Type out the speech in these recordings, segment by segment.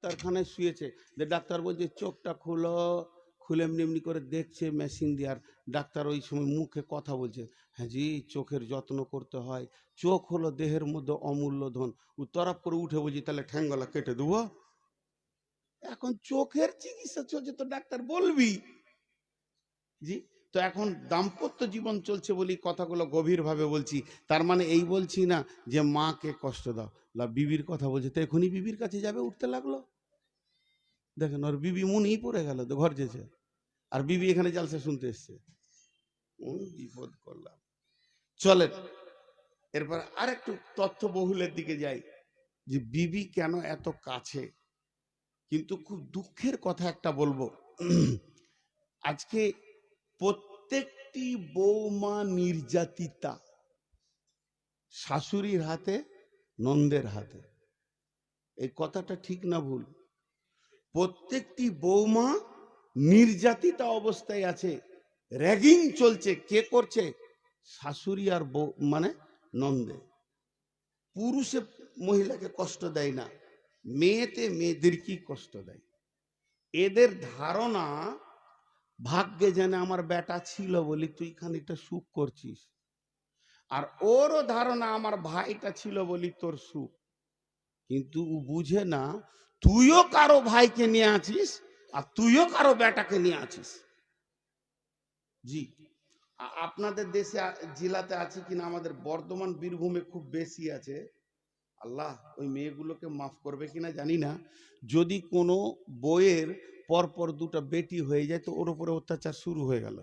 ডাক্তারখানায় শুয়েছে, যে ডাক্তার বলছে চোখটা খুলো, খুলে এমনি এমনি করে দেখছে মেশিন দিয়ে, আর ডাক্তার ওই সময় মুখে কথা বলছে, হ্যাঁ জি চোখের যত্ন করতে হয়, চোখ হলো দেহের মধ্যে অমূল্য ধন। ও তরফ করে উঠে বলছি তাহলে ঠ্যাঙ্গলা কেটে দেবো। এখন চোখের চিকিৎসা চলছে তো ডাক্তার বলবি জি। তো এখন দাম্পত্য জীবন চলছে বলি কথাগুলো গভীর ভাবে বলছি, তার মানে এই বলছি না যে মাকে কষ্ট দাও। বিবির কথা বলছে, তো এখনই বিবির কাছে যাবে, উঠতে লাগলো, দেখেন ওর বিবি মনেই পড়ে গেল, তো ঘর যেছে, আর বিবি এখানে জালসা শুনতে এসছে, বিপদ করলাম। চলেন এরপর আর একটু তথ্য বহুলের দিকে যাই, যে বিবি কেন এত কাছে। কিন্তু খুব দুঃখের কথা একটা বলবো, আজকে প্রত্যেকটি বৌমা নির্যাতিতা, শাশুড়ির হাতে, নন্দের হাতে। এই কথাটা ঠিক না ভুল? প্রত্যেকটি বৌমা নির্যাতিতা অবস্থায় আছে, র্যাগিং চলছে। কে করছে? শাশুড়ি আর বউ, মানে নন্দে। পুরুষে মহিলাকে কষ্ট দেয় না, মেয়েতে মেয়েদেরকেই কষ্ট দেয়। এদের ধারণা ভাগ্যে জানে আমার বেটা ছিল বলি তুই খানিকটা সুখ করছিস, আর ওরও ধারণা আমার ভাইটা ছিল বলি তোর সুখ। কিন্তু ও বুঝে না তুইও কারো ভাইকে নিয়ে আছিস, আর তুইও কারো বেটাকে নিয়ে আছিস। জি, আপনাদের দেশে জেলাতে আছে কিনা, আমাদের বর্ধমান বীরভূমে খুব বেশি আছে। আল্লাহ ওই মেয়েগুলোকে মাফ করবে কিনা জানি না। যদি কোনো বইয়ের পরপর দুটো বেটি হয়ে যায় তো ওর উপরে অত্যাচার শুরু হয়ে গেল।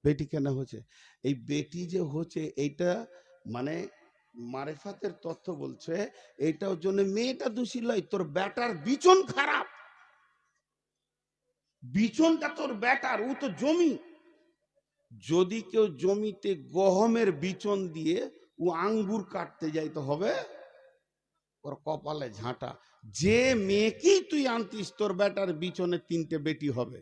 বেটি কেন হচ্ছে? এই বেটি যে হচ্ছে এইটা মানে মারেফাতের তথ্য বলছে, এইটার জন্য মেয়েটা দোষী নয়, তোর বেটার বিচন খারাপ। বিচনটা তোর বেটার, ও তো জমি। যদি কেউ জমিতে গহমের বিচন দিয়ে ও আঙ্গুর কাটতে যায় তো হবে ওর কপালে ঝাঁটা। যে মেয়েকেই তুই আনতিস তোর বেটার বিচনে 3টে বেটি হবে,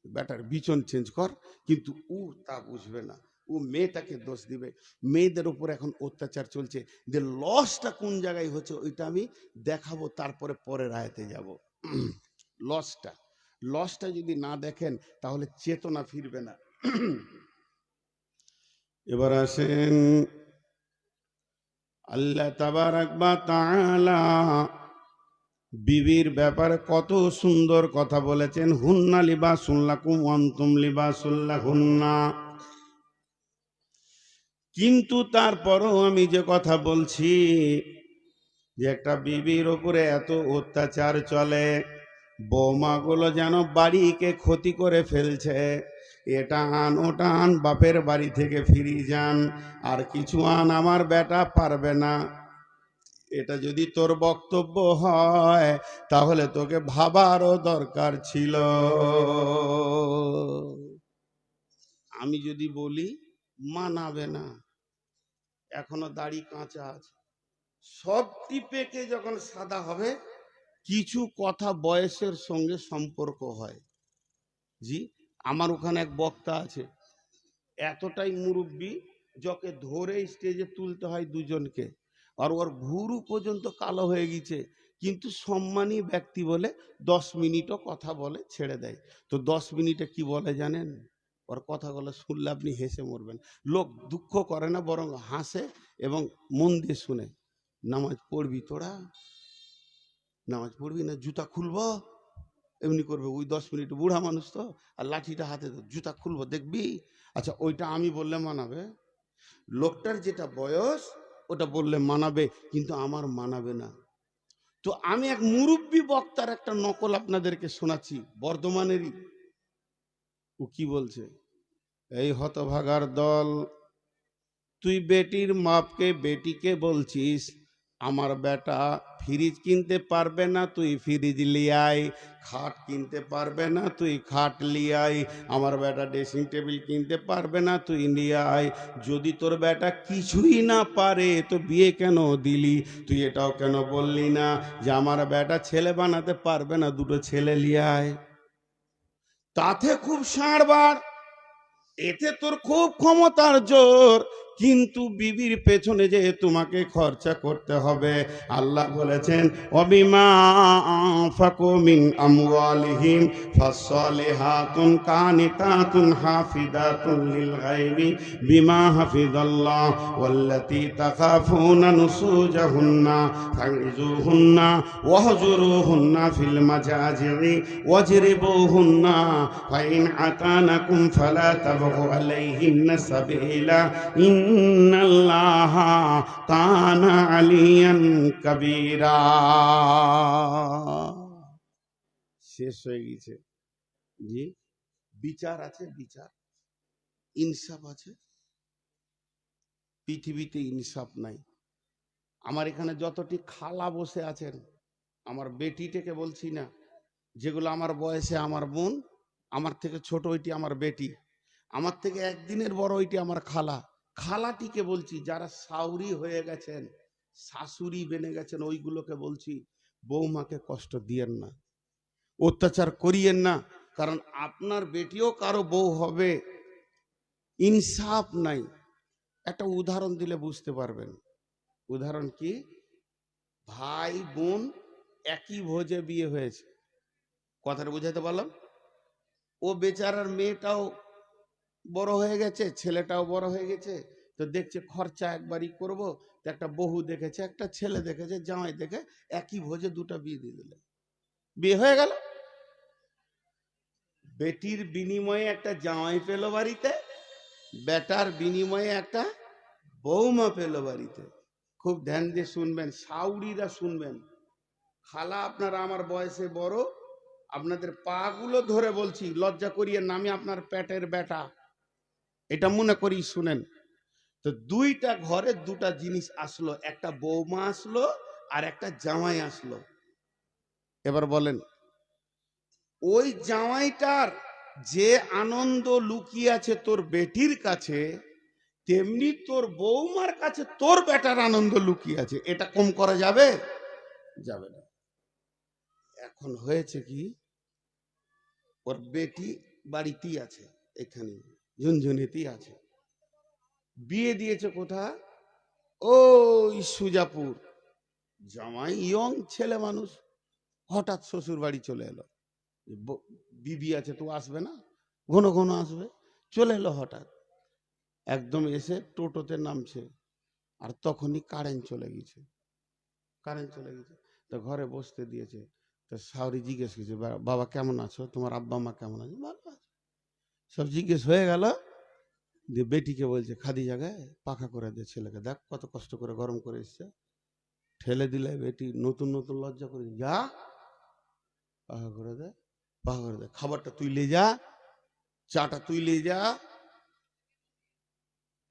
বেটার বিচন চেঞ্জ কর। কিন্তু ও তা বুঝবে না, ও মেয়েটাকে দোষ দিবে। মেয়েদের উপর এখন অত্যাচার চলছে, যে লসটা কোন জায়গায় হচ্ছে ওইটা আমি দেখাবো, তারপরে পরের আয়াতে যাব। লসটা যদি না দেখেন তাহলে চেতনা ফিরবে না। এবার আসেন আল্লাহ তাবারাক ওয়া তাআলা বিবির ব্যাপারে কত সুন্দর কথা বলেছেন। হুন্না লিবাসুল লাকুম ওয়া আনতুম লিবাসুল লাহুন্না। কিন্তু তারপরও আমি যে কথা বলছি, যে একটা বিবির উপরে এত অত্যাচার চলে, বৌমাগুলো যেন বাড়িকে ক্ষতি করে ফেলছে। এটা আন ওটা আন, বাপের বাড়ি থেকে ফিরে যান, আর কিছু আন, আমার বেটা পারবে না। এটা যদি তোর বক্তব্য হয় তাহলে তোকে ভাবারও দরকার ছিল। আমি যদি বলি মানাবে না, এখনো দাড়ি কাঁচা আছে, সব টিপেকে যখন সাদা হবে, কিছু কথা বয়সের সঙ্গে সম্পর্ক হয়। জি, আমার ওখানে এক বক্তা আছে, এতটাই মুরব্বী, যকে ধরে স্টেজে তুলতে হয় দুজনকে, আর ওর ভুরু পর্যন্ত কালো হয়ে গেছে, কিন্তু সম্মানী ব্যক্তি বলে 10 মিনিটও কথা বলে ছেড়ে দেয়। তো 10 মিনিটে কি বলে জানেন? ওর কথাগুলো শুনলে আপনি হেসে মরবেন। লোক দুঃখ করে না, বরং হাসে এবং মন দিয়ে শুনে। নামাজ পড়বি তোরা? নামাজ পড়বি না? জুতা খুলবো? এমনি করবে ওই 10 মিনিট, বুড়া মানুষ তো, আর লাঠিটা হাতে, জুতা খুলবো দেখবি? আচ্ছা ওইটা আমি বললে মানাবে? লোকটার যেটা বয়স ওটা বললে মানাবে, কিন্তু আমার মানাবে না। তো আমি এক মুরব্বী বক্তার একটা নকল আপনাদেরকে শোনাচ্ছি, বর্ধমানেরই। ও কি বলছে? এই হতভাগার দল, তুই বেটির মাপকে বেটিকে বলছিস আমার বেটা ফ্রিজ কিনতে পারবে না, তুই ফ্রিজ লিয়াই। খাট কিনতে পারবে না, তুই খাট লিয়াই। আমার বেটা ড্রেসিং টেবিল কিনতে পারবে না, তুই লিয়াই। যদি তোর বেটা কিছুই না পারে তো বিয়ে কেন দিলি? তুই এটাও কেন বললি না যে আমার বেটা ছেলে বানাতে পারবে না, 2টো ছেলে লিয়াই? তাতে খুব সাড়বার, এতে তোর খুব ক্ষমতার জোর, কিন্তু বিবির পেছনে যে তোমাকে খরচা করতে হবে। আল্লাহ বলেছেন অবিমা আনফাকু মিন আমওয়ালিহিম ফাসসালিহাতুন কানিতাতুন হাফিযাতুন লিল গায়বি বিমা হাফিজাল্লাহ ওয়াল্লাতী তাখাফুনা নুসুজাহুন্না ফাইজুহুন্না ওয়াহজুরুহুন্না ফিল মাজাজি'i ওয়াজরিবুহুন্না ফাইন আতানাকুম ফালা তাবগু আলাইহিন্না সাবিলা ইন্নাল্লাহা কানা আলিয়ান কাবীরা। শেষ হয়ে গেছে। জি, বিচার আছে, বিচার, ইনসাফ আছে। পৃথিবীতে ইনসাফ নাই। আমার এখানে যতটি খালা বসে আছেন, আমার বেটিটাকে বলছি না, যেগুলো আমার বয়সে আমার বোন, আমার থেকে ছোট ওইটি আমার বেটি, আমার থেকে একদিনের বড় ওইটি আমার খালা। খালাটিকে বলছি, যারা সাউরি হয়ে গেছেন, শাশুড়ি বেনে গেছেন, ওইগুলোকে বলছি বৌমাকে কষ্ট দিয়েন না, অত্যাচার করিয়েন না, কারণ আপনার বেটিও কারো বউ হবে। ইনসাফ নাই। একটা উদাহরণ দিলে বুঝতে পারবেন। উদাহরণ কি? ভাই বোন একই ভোজে বিয়ে হয়েছে, কথাটা বুঝাতে পারলাম? ও বেচারার মেয়েটাও বড় হয়ে গেছে, ছেলেটাও বড় হয়ে গেছে, তো দেখছে খরচা একবারই করব, তো একটা বহু দেখেছে, একটা ছেলে দেখেছে, জামাই দেখে একই ভোজে দুটা বিয়ে দিয়ে দিলে, বিয়ে হয়ে গেল। বেটির বিনিময়ে একটা জামাই পেল বাড়িতে, বেটার বিনিময়ে একটা বৌমা পেল বাড়িতে। খুব ধ্যান দিয়ে শুনবেন, সাউরিরা শুনবেন। খালা আপনারা আমার বয়সে বড়, আপনাদের পা গুলো ধরে বলছি, লজ্জা করিয়ে নামে আপনার পেটের বেটা, এটা মনে করি শুনেন। তো দুইটা ঘরে দুটা জিনিস আসলো, একটা বৌমা আসলো আর একটা জামাই আসলো। এবার বলেন, ওই জামাইটার যে আনন্দ লুকিয়ে আছে তোর বেটির কাছে, তেমনি তোর বৌমার কাছে তোর বেটার আনন্দ লুকিয়ে আছে। এটা কম করা যাবে? যাবে না। এখন হয়েছে কি, ওর বেটি বাড়িতেই আছে, এখানে ঝুনঝুনিতেই আছে, বিয়ে দিয়েছে কোথা? ওই সুজাপুর। জামাই ইয়ং ছেলে মানুষ, হঠাৎ শ্বশুর বাড়ি চলে এলো। বিবি আছে তো আসবে না, ঘন ঘন আসবে, চলে এলো হঠাৎ। একদম এসে টোটোতে নামছে, আর তখনই কারেন্ট চলে গেছে। কারেন্ট চলে গেছে, তো ঘরে বসতে দিয়েছে। তো শাওরি জিজ্ঞেস করছে, বাবা কেমন আছো, তোমার আব্বা মা কেমন আছে? ভালো আছে, সব জিজ্ঞেস হয়ে গেল। দিয়ে বেটিকে বলছে, খাদি জায়গায় পাখা করে দে ছেলেকে, দেখ কত কষ্ট করে গরম করে এসছে। ঠেলে দিলে বেটি নতুন নতুন লজ্জা করে, যা পাখা করে দে, পাখা করে দে, খাবারটা তুই লে যা, চাটা তুই লে যা।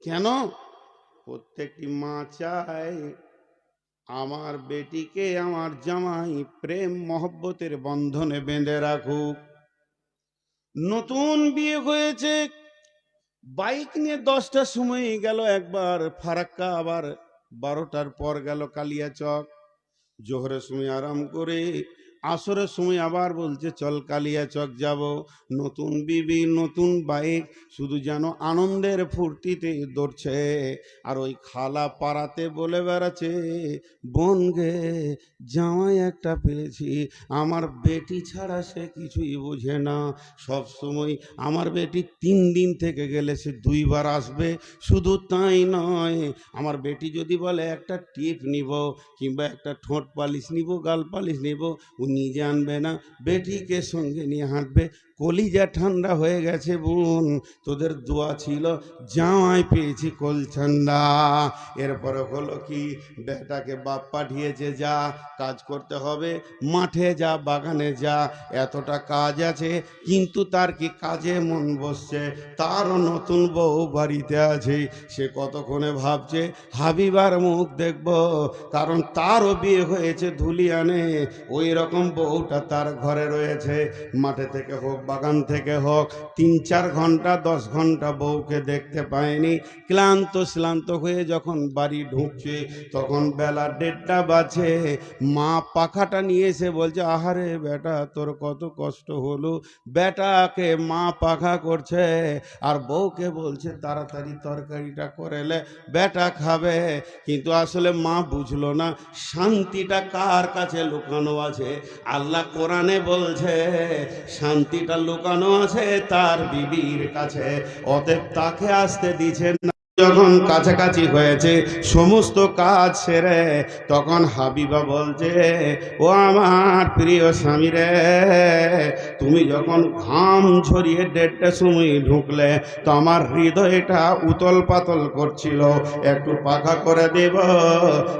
কেন? প্রত্যেকটি মা চায় আমার বেটিকে আমার জামাই প্রেম মহব্বতের বন্ধনে বেঁধে রাখুক। নতুন বিয়ে হয়েছে, বাইক নিয়ে 10টার সময় গেল একবার ফারাক্কা, আবার 12টার পর গেল কালিয়াচক, জোহরের সময় আরাম করে আসরের সময় আবার বলছে চল কালিয়াচক যাব। নতুন বিবি, নতুন বাইক, শুধু যেন আনন্দের ফুর্তিতে দৌড়ছে। আর ওই খালা পাড়াতে বলে বেড়াচ্ছে, বোন গে জামাই একটা পেয়েছি, আমার বেটি ছাড়া সে কিছুই বোঝে না। সব সময় আমার বেটি 3 দিন থেকে গেলে সে 2 বার আসবে। শুধু তাই নয়, আমার বেটি যদি বলে একটা টিপ নিব, কিংবা একটা ঠোঁট পালিশ নিব, গাল পালিশ নিব, ও নিজে আনবে না, বেটিকে সঙ্গে নিয়ে হাঁটবে। কলিজা ঠান্ডা হয়ে গেছে বোন, তোদের দোয়া ছিল, জামাই পেয়েছি কল ঠান্ডা। এরপরে হলো কি, বেটাকে বাপ পাঠিয়েছে, যা কাজ করতে হবে, মাঠে যা, বাগানে যা, এতটা কাজ আছে। কিন্তু তার কি কাজে মন বসছে? তারও নতুন বউ বাড়িতে আছে, সে কতক্ষণে ভাবছে হাবিবার মুখ দেখব, কারণ তারও বিয়ে হয়েছে ধুলিয়ানে, ওই রকম বউটা তার ঘরে রয়েছে। মাঠে থেকে হোক বাগান থেকে হোক 3-4 ঘন্টা 10 ঘন্টা বউকে দেখতে পায়নি, ক্লান্ত হয়ে যখন বাড়ি ঢুকছে তখন বেলা 1:30 বাজে। মা পাখাটা নিয়ে এসে বলছে, আহারে বেটা তোর কত কষ্ট হলো। বেটাকে মা পাখা করছে আর বউকে বলছে তাড়াতাড়ি তরকারিটা করেলে বেটা খাবে। কিন্তু আসলে মা বুঝলো না শান্তিটা কার কাছে লুকানো আছে। আল্লাহ কোরআনে বলছে শান্তিটা লুকানো আছে তার বিবির কাছে, অতএব তাকে আসতে দিছেন না। যখন কাছাকাছি হয়েছে সমস্ত কাজ সেরে, তখন হাবিবা বলছে, ও আমার প্রিয় স্বামী রে, তুমি যখন ঘাম ঝরিয়ে 1:30টার সময় ঢুকলে তো আমার হৃদয়টা উতল পাতল করছিল, একটু পাখা করে দেব।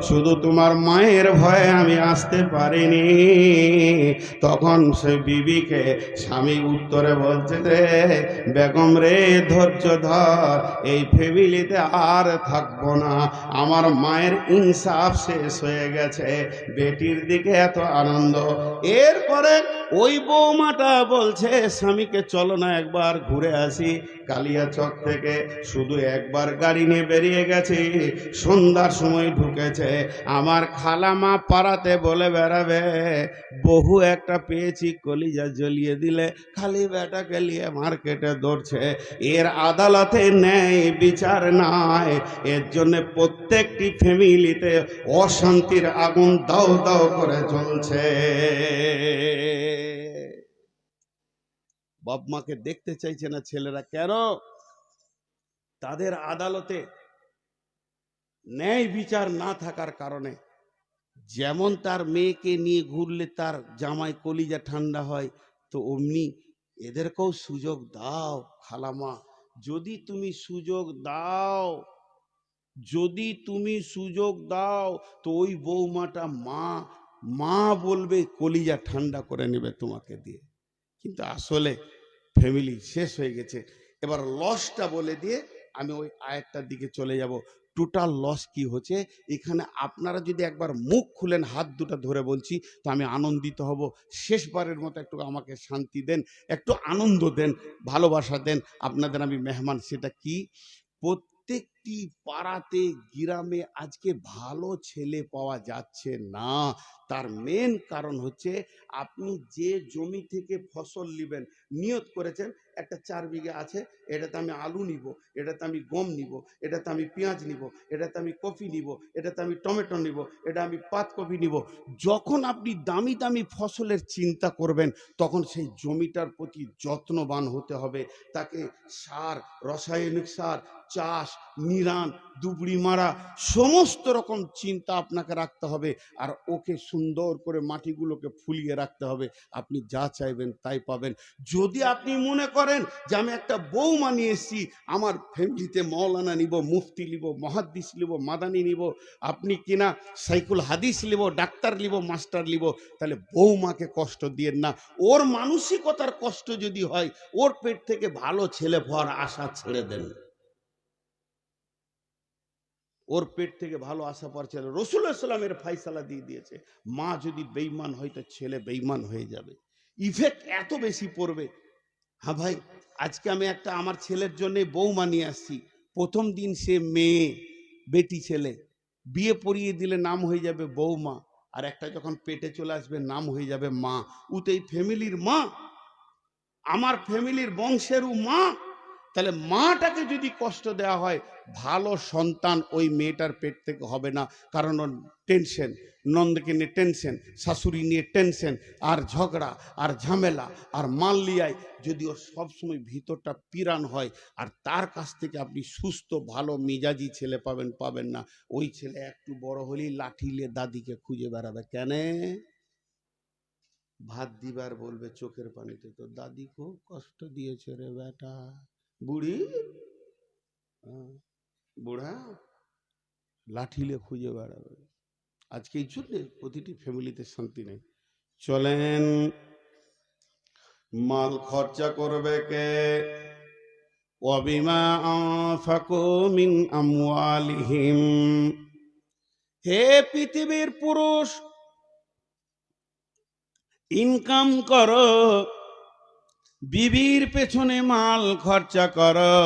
শুধু তোমার মায়ের ভয়ে আমি আসতে পারিনি। তখন সে বিবিকে স্বামী উত্তরে বলছে, রে বেগম রে, ধৈর্য ধর, এই ফ্যামিলিতে আর থাকবো না, আমার মায়ের ইনসাফ শেষ হয়ে গেছে, বেটির দিকে এত আনন্দ। এরপরে ওই বৌমাটা বলছে স্বামীকে, চলো না একবার ঘুরে আসি কালিয়াচক থেকে। শুধু একবার গাড়ি নিয়ে বেরিয়ে গেছে, সন্ধ্যার সময় ঢুকেছে। আমার খালামা পাড়াতে বলে বেড়াবে, বহু একটা পেয়েছি কলিজা জ্বলিয়ে দিলে, খালি বেটাকে নিয়ে মার্কেটে দৌড়ছে। এর আদালতে ন্যায় বিচার নাই, এর জন্য প্রত্যেকটি ফ্যামিলিতে অশান্তির আগুন দাও দাও করে জ্বলছে। বাপ মাকে দেখতে চাইছে না ছেলেরা, কেন? তাদের আদালতে ন্যায় বিচার না থাকার কারণে। যেমন তার মেয়েকে নিয়ে ঘুরলে তার জামাই কলিজা ঠান্ডা হয়, তো অমনি এদেরকেও সুযোগ দাও খালামা। যদি তুমি সুযোগ দাও, যদি তুমি সুযোগ দাও, তো ওই বৌমাটা মা বলবে, কলিজা ঠান্ডা করে নেবে তোমাকে দিয়ে। কিন্তু আসলে ফ্যামিলি শেষ হয়ে গেছে। এবার লসটা বলে দিয়ে আমি ওই আয়াতটার দিকে চলে যাব। টোটাল লস কি হচ্ছে এখানে, আপনারা যদি একবার মুখ খুলেন, হাত দুটো ধরে বলছি, তো আমি আনন্দিত হব। শেষবারের মতো একটু আমাকে শান্তি দেন, একটু আনন্দ দেন, ভালোবাসা দেন। আপনাদের আমি মেহমান। সেটা কি? প্রত্যেকটি পাড়াতে গ্রামে আজকে ভালো ছেলে পাওয়া যাচ্ছে না। তার মেন কারণ হচ্ছে, আপনি যে জমি থেকে ফসল নেবেন, নিয়ত করেছেন একটা 4 বিঘা আছে, এটাতে আমি আলু নিব, এটাতে আমি গম নিব, এটাতে আমি পেঁয়াজ নিব, এটাতে আমি কফি নিব, এটাতে আমি টমেটো নিব, এটা আমি পাতকপি নিব। যখন আপনি দামি দামি ফসলের চিন্তা করবেন, তখন সেই জমিটার প্রতি যত্নবান হতে হবে। তাকে সার, রাসায়নিক সার, চাষ, নিরান, দুবড়ি মারা, সমস্ত রকম চিন্তা আপনাকে রাখতে হবে। আর ওকে সুন্দর করে মাটিগুলোকে ফুলিয়ে রাখতে হবে। আপনি যা চাইবেন তাই পাবেন। যদি আপনি মনে করেন যে আমি একটা বৌমা নিয়ে এসেছি, আমার ফ্যামিলিতে মৌলানা নিব, মুফতি নিব, মহাদ্দিস নিব, মাদানি নিব, আপনি কিনা সাইকুল হাদিস নিব, ডাক্তার নিব, মাস্টার নিব, তাহলে বৌমাকে কষ্ট দিয়েন না। ওর মানসিকতার কষ্ট যদি হয়, ওর পেট থেকে ভালো ছেলে হওয়ার আশা ছেড়ে দেন। ওর পেট থেকে ভালো আশা পাওয়ার ছেলে রাসূলুল্লাহ সাল্লাল্লাহু আলাইহি ওয়াসাল্লামের ফায়সালা দিয়ে দিয়েছে। মা যদি বেঈমান হয় তো ছেলে বেঈমান হয়ে যাবে, ইফেক্ট এত বেশি পড়বে। হ্যাঁ ভাই, আজকে আমি একটা আমার ছেলের জন্য বৌমা নিয়ে আসছি। প্রথম দিন সে মেয়ে, বেটি ছেলে, বিয়ে পড়িয়ে দিলে নাম হয়ে যাবে বৌমা, আর একটা যখন পেটে চলে আসবে নাম হয়ে যাবে মা। উতেই ফ্যামিলির মা, আমার ফ্যামিলির বংশেরও মা। তাহলে মাটাকে যদি কষ্ট দেওয়া হয়, ভালো সন্তান ওই মেয়েটার পেট থেকে হবে না। কারণ ওর টেনশন, নন্দকে নিয়ে টেনশন, শাশুড়ি নিয়ে টেনশন, আর ঝগড়া আর ঝামেলা আর মাল্লিয়ায়, যদি ওর সবসময় ভিতরটা পিরান হয়, আর তার কাছ থেকে আপনি সুস্থ ভালো মিজাজি ছেলে পাবেন না। ওই ছেলে একটু বড় হলেই লাঠি নিয়ে দাদিকে খুঁজে বেড়াবে। কেন? ভাত দিবার বলবে চোখের পানিতে, তো দাদি খুব কষ্ট দিয়েছে রে বেটা। বুড়ি, বুড়া, লাঠিলে খুঁজে বেড়াবে। আজকে এই জন্যে প্রতিটি ফ্যামিলিতে শান্তি নেই। চলেন, মাল খরচা করবে কে? ওয়াবিমা আনফাকু মিন আমওয়ালিহিম। হে পৃথিবীর পুরুষ, ইনকাম করো, বিবির পেছনে মাল খরচা করো,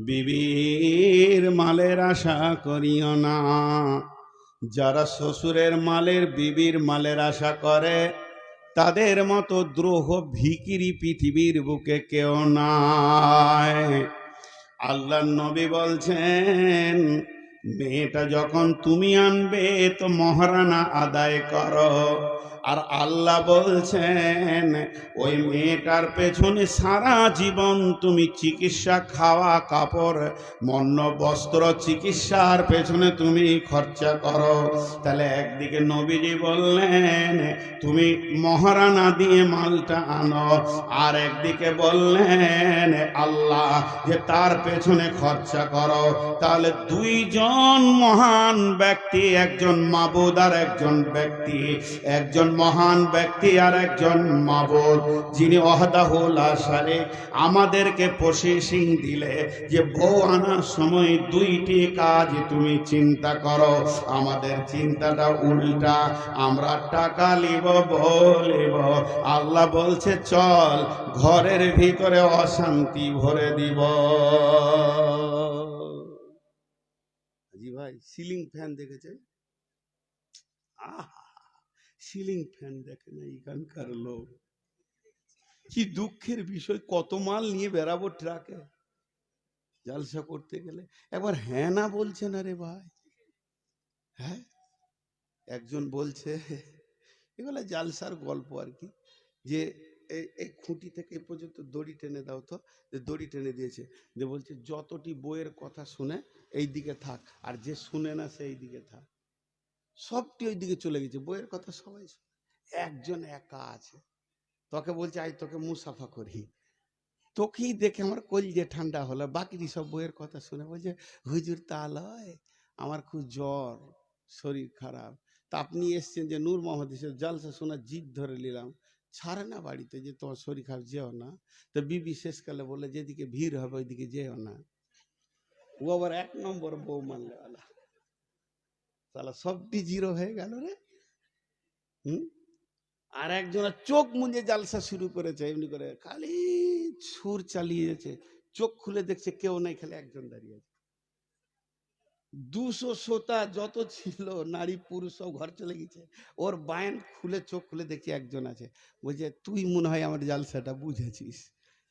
বিবির মালের আশা করিও না। যারা শ্বশুরের মালের বিবির মালের আশা করে তাদের মতো দ্রোহ ভিখিরি পৃথিবীর বুকে কেউ নাই। আল্লাহর নবী বলছেন, মেয়েটা যখন তুমি আনবে তো মহারানা আদায় করো। আর আল্লাহ বলছেন ওই মেয়েটার পেছনে সারা জীবন তুমি চিকিৎসা, খাওয়া, কাপড়, মন্য, বস্ত্র, চিকিৎসার পেছনে তুমি খরচা করো। তাহলে একদিকে নবীজি বললেন তুমি মহারানা দিয়ে মালটা আনো, আর একদিকে বললেন আল্লাহ যে তার পেছনে খরচা করো। তাহলে দুইজন মহান ব্যক্তি, একজন মাবুদ আর একজন ব্যক্তি, একজন মহান ব্যক্তি আর একজন মাবুদ, যিনি ওয়াহদাহু লা শারীক, আমাদেরকে প্রসেসিং দিলে যে বউ আনার সময় দুইটি কাজ তুমি চিন্তা করো। আমাদের চিন্তাটা উল্টা, আমরা টাকা লিব, বলিব। আল্লাহ বলছে চল ঘরের ভিতরে অশান্তি ভরে দিব। জি ভাই, সিলিং ফ্যান দেখেছেন? সিলিং ফ্যান দেখে না এখানকার লোক। কি দুঃখের বিষয়, কত মাল নিয়ে বেরাবো ট্রাকে জালসা করতে গেলে, একবার হ্যাঁ না বলছে না রে ভাই। হ্যাঁ, একজন বলছে, এগুলো জালসার গল্প আর কি, যে এই খুঁটি থেকে এই পর্যন্ত দড়ি টেনে দাও তো, দড়ি টেনে দিয়েছে, যে বলছে যতটি বইয়ের কথা শুনে এই দিকে থাক, আর যে শুনে না সেই দিকে থাক। সবটি ওই দিকে চলে গেছে, বইয়ের কথা সবাই শুনে, একজন একা আছে। তোকে বলছে আই তোকে মুসাফা করি, তোকেই দেখে আমার কলিজে ঠান্ডা হলো। বাকি সব বইয়ের কথা শুনে বলছে হুজুর তা লয়, আমার খুব জ্বর, শরীর খারাপ। তা আপনি এসছেন যে নূর মোহাম্মদ জালসা শোনার জিদ ধরে নিলাম, ছাড়ে না বাড়িতে যে তোমার শরীর খারাপ, যেও না। তো বিবি শেষকালে বলে যেদিকে ভিড় হবে ওইদিকে যেও না। ও আবার 1 নম্বর বউ মানলে ওলা, তাহলে সবটি জিরো হয়ে গেল রে। আর একজনের চোখ মুজে জালসা শুরু করেছে, এমনি করে খালি সুর চালিয়েছে, চোখ খুলে দেখছে কেউ নাই, খালি একজন দাঁড়িয়ে আছে। 200 শ্রোতা যত ছিল নারী পুরুষ সব ঘর চলে গেছে, ওর বায়ান খুলে চোখ খুলে দেখছি একজন আছে। বলছে তুই মনে হয় আমার জালসাটা বুঝেছিস,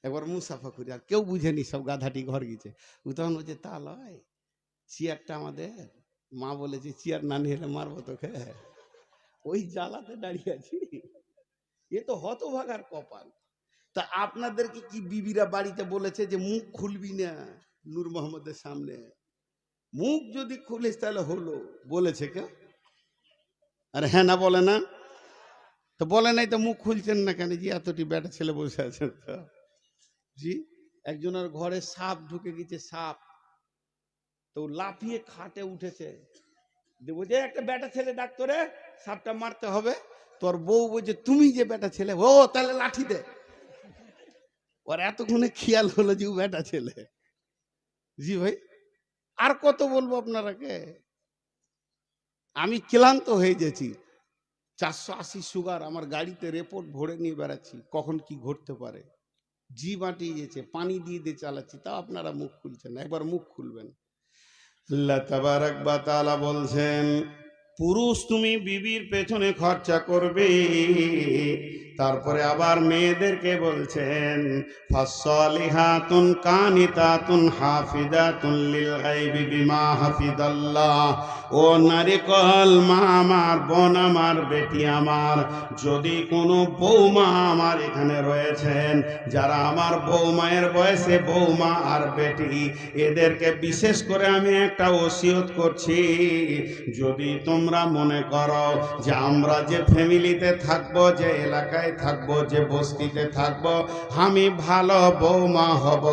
একবার মুসাফা করি। আর কেউ বুঝেনি, সব গাধাটি ঘর গেছে। ও তখন বলছে তা লয়, চেয়ারটা আমাদের মা বলেছে চেয়ার না নিয়ে হলে মারবো তোকে, ওই জ্বালাতে দাঁড়িয়ে আছি। এ তো হতভাগার কপাল। তা আপনাদেরকে কি বিবিরা বাড়িতে বলেছে যে মুখ খুলবি না নূর মোহাম্মদের সামনে? মুখ যদি খুলিস তাহলে হলো, বলেছে কে? আরে হ্যাঁ না বলে না? তো বলে নাই তো মুখ খুলছেন না কেন? জি এতটি বেটা ছেলে বসে আছেন তো। জি, একজনের ঘরে সাপ ঢুকে গেছে, সাপ। তো লাফিয়ে খাটে উঠেছে, বলছে একটা বেটা ছেলে ডাক্তারে, সাপটা মারতে হবে। তোর বউ বলছে তুমি যে বেটা ছেলে, ও তাহলে লাঠি দে। ওর এতক্ষণে খেয়াল হলো যে ও বেটা ছেলে। জি ভাই, আর কত বলবো আপনারাকে, আমি ক্লান্ত হয়ে গেছি। 480 সুগার, আমার গাড়িতে রিপোর্ট ভরে নিয়ে বেড়াচ্ছি, কখন কি ঘটতে পারে। জি বাঁটিয়ে গেছে, পানি দিয়ে দিয়ে চালাচ্ছি, তাও আপনারা মুখ খুলছেন না। একবার মুখ খুলবেন। আল্লাহ তাবারক ওয়া তাআলা বলছেন পুরুষ তুমি বিবির পেছনে খরচা করবে। তারপরে আবার মেয়েদেরকে বলছেন ফাসসালিহাতুন কানিতাতুন হাফিজাতুন লিল গায়বি বিমা হাফিজাল্লাহ। ও নারীকল মা আমার, বোন আমার, বেটি আমার, যদি কোনো বৌমা আমার এখানে রয়েছেন, যারা আমার বৌমায়ের বয়সে বৌমা আর বেটি, এদেরকে বিশেষ করে আমি একটা ওসিয়ত করছি, যদি তোমরা মনে করো যে আমরা যে ফ্যামিলিতে থাকবো, যে এলাকায় থাকবো, যে বস্তিতে থাকবো, আমি ভালো বৌমা হব,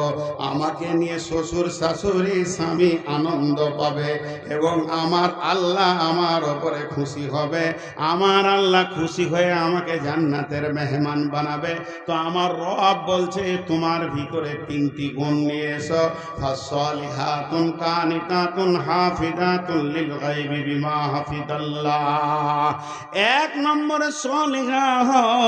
আমাকে নিয়ে শ্বশুর শাশুড়ি স্বামী আনন্দ পাবে এবং আমার আল্লাহ আমার ওপরে খুশি হবে, আমার আল্লাহ খুশি হয়ে আমাকে জান্নাতের মেহমান বানাবে, তো আমার রব বলছে তোমার ভিতরে 3টি গুণ নিয়ে এসো। ফাসসালিহাতুন কানিতাতুন হাফিজাতুন লিল গায়বি বিমা হাফিজাল্লাহ। 1 নম্বরে সলিহা হও,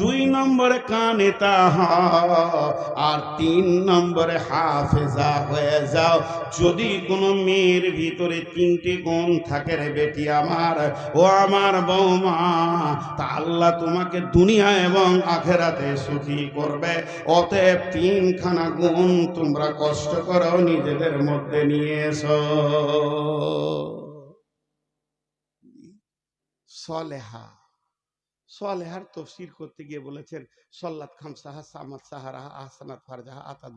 2 নম্বরে কানেতা হও, আর 3 নম্বরে হাফেজা হয়ে যাও। যদি কোনো মেয়ের ভিতরে 3টে গুণ থাকে রে বেটি আমার, ও আমার বৌমা, তা আল্লাহ তোমাকে দুনিয়া এবং আখেরাতে সুখী করবে। অতএব 3খানা গুণ তোমরা কষ্ট করো নিজেদের মধ্যে নিয়ে এসো। সলেহা, সলেহার তফসির করতে গিয়ে বলেছেন সল্লাত খামসাহা, সামাত সাহারাহা, আহসানাত ফারজাহা, আতাত